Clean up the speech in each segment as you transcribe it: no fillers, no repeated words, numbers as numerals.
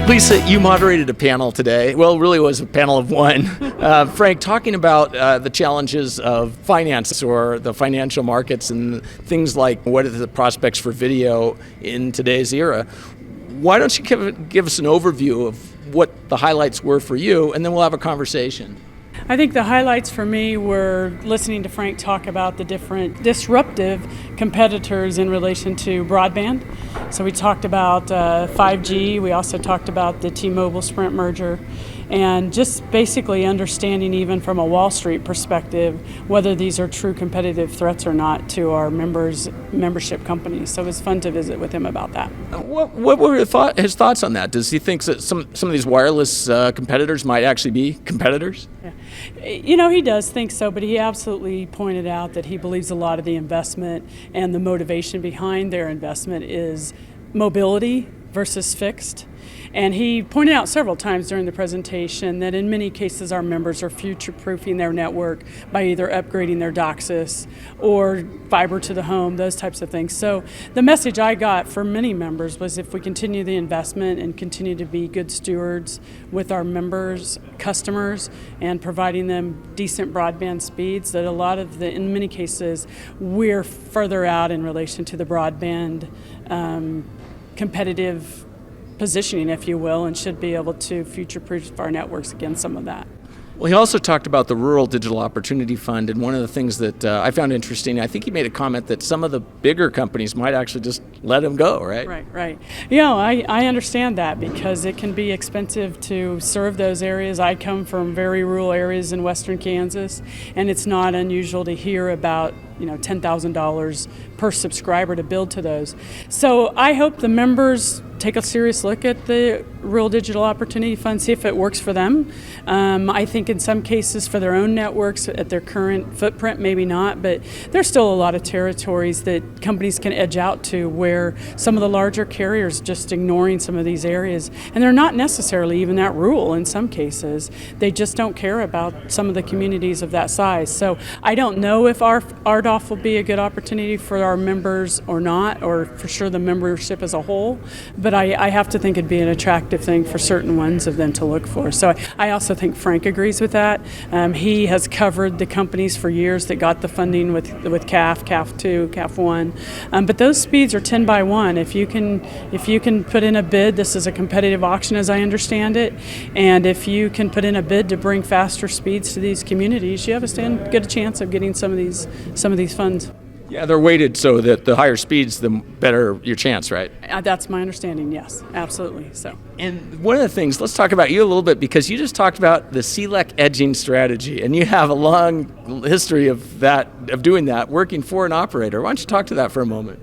Lisa, you moderated a panel today. Well, really it was a panel of one. Frank, talking about the challenges of finance or the financial markets and things like what are the prospects for video in today's era. Why don't you give us an overview of what the highlights were for you, and then we'll have a conversation. I think the highlights for me were listening to Frank talk about the different disruptive competitors in relation to broadband. So we talked about 5G, we also talked about the T-Mobile Sprint merger, and just basically understanding even from a Wall Street perspective whether these are true competitive threats or not to our membership companies. So it was fun to visit with him about that. What were his thoughts on that? Does he think that some of these wireless competitors might actually be competitors? Yeah. You know, he does think so, but he absolutely pointed out that he believes a lot of the investment and the motivation behind their investment is mobility versus fixed. And he pointed out several times during the presentation that in many cases our members are future-proofing their network by either upgrading their DOCSIS or fiber to the home, those types of things. So the message I got from many members was if we continue the investment and continue to be good stewards with our members, customers, and providing them decent broadband speeds, that a lot of in many cases, we're further out in relation to the broadband competitive positioning, if you will, and should be able to future-proof our networks against some of that. Well, he also talked about the Rural Digital Opportunity Fund, and one of the things that I found interesting, I think he made a comment that some of the bigger companies might actually just let him go, right? Right. You know, I understand that because it can be expensive to serve those areas. I come from very rural areas in western Kansas, and it's not unusual to hear about $10,000 per subscriber to build to those. So I hope the members take a serious look at the Rural Digital Opportunity Fund, see if it works for them. I think in some cases for their own networks at their current footprint, maybe not, but there's still a lot of territories that companies can edge out to where some of the larger carriers just ignoring some of these areas. And they're not necessarily even that rural in some cases. They just don't care about some of the communities of that size. So I don't know if RDOF will be a good opportunity for our members or not, or for sure the membership as a whole. But I have to think it'd be an attractive thing for certain ones of them to look for. So I also think Frank agrees with that. He has covered the companies for years that got the funding with CAF, CAF 2, CAF 1. But those speeds are 10 by 1. If you can put in a bid, this is a competitive auction as I understand it, and if you can put in a bid to bring faster speeds to these communities, you have a good chance of getting some of these funds. Yeah, they're weighted so that the higher speeds, the better your chance, right? That's my understanding, yes, absolutely. So. And one of the things, let's talk about you a little bit, because you just talked about the CLEC edging strategy, and you have a long history of doing that, working for an operator. Why don't you talk to that for a moment?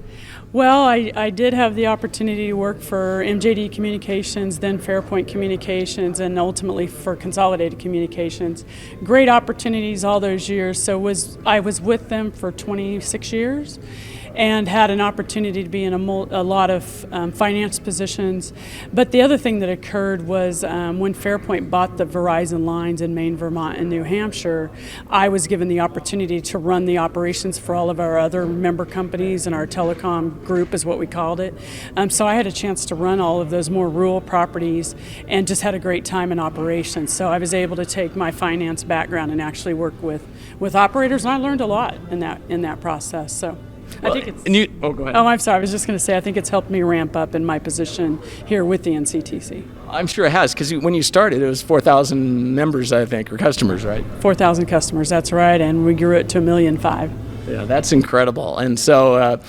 Well, I did have the opportunity to work for MJD Communications, then Fairpoint Communications, and ultimately for Consolidated Communications. Great opportunities all those years. So I was with them for 26 years and had an opportunity to be in a lot of finance positions. But the other thing that occurred was when Fairpoint bought the Verizon lines in Maine, Vermont, and New Hampshire, I was given the opportunity to run the operations for all of our other member companies, and our telecom group is what we called it. So I had a chance to run all of those more rural properties and just had a great time in operations. So I was able to take my finance background and actually work with operators, and I learned a lot in that process. So. Well, I think it's. Go ahead. Oh, I'm sorry. I was just going to say I think it's helped me ramp up in my position here with the NCTC. I'm sure it has, because when you started, it was 4,000 members, I think, or customers, right? 4,000 customers. That's right, and we grew it to 1.5 million. Yeah, that's incredible. And so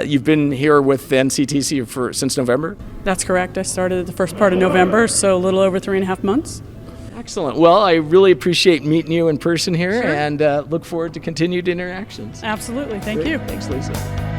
you've been here with the NCTC since November? That's correct. I started the first part of November, so a little over 3.5 months. Excellent. Well, I really appreciate meeting you in person here, Sure. and look forward to continued interactions. Absolutely. Thank you. Thanks, Lisa.